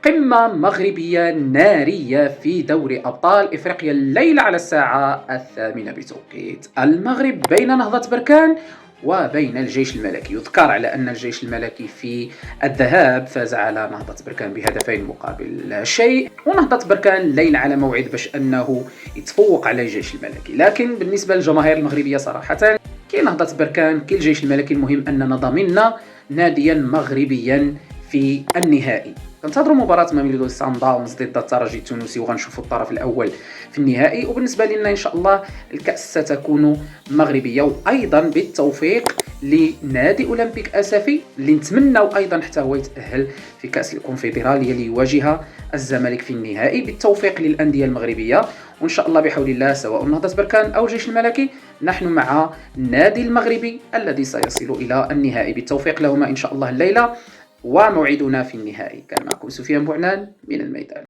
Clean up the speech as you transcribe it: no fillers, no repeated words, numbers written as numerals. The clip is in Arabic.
قمة مغربية نارية في دوري أبطال إفريقيا الليلة على الساعة 8 بتوقيت المغرب بين نهضة بركان وبين الجيش الملكي. يذكر على أن الجيش الملكي في الذهاب فاز على نهضة بركان بهدفين مقابل لا شيء، ونهضة بركان الليلة على موعد باش أنه يتفوق على الجيش الملكي. لكن بالنسبة للجماهير المغربية صراحة كي نهضة بركان كي الجيش الملكي، المهم أننا ضمننا ناديا مغربيا في النهائي. تنتظروا مباراة ميلودي سان داونز ضد الترجي التونسي وغنشوفوا الطرف الأول في النهائي، وبالنسبة لنا إن شاء الله الكأس ستكون مغربية. وأيضا بالتوفيق لنادي أولمبيك أسفي اللي نتمنوا أيضا حتى هو يتأهل في كأس الكونفدرالية ليواجه الزمالك في النهائي. بالتوفيق للأندية المغربية، وإن شاء الله بحول الله سواء نهضة بركان أو الجيش الملكي نحن مع النادي المغربي الذي سيصل إلى النهائي. بالتوفيق لهما إن شاء الله الليلة، وموعدنا في النهائي. كان معكم سفيان بوعنان من الميدان.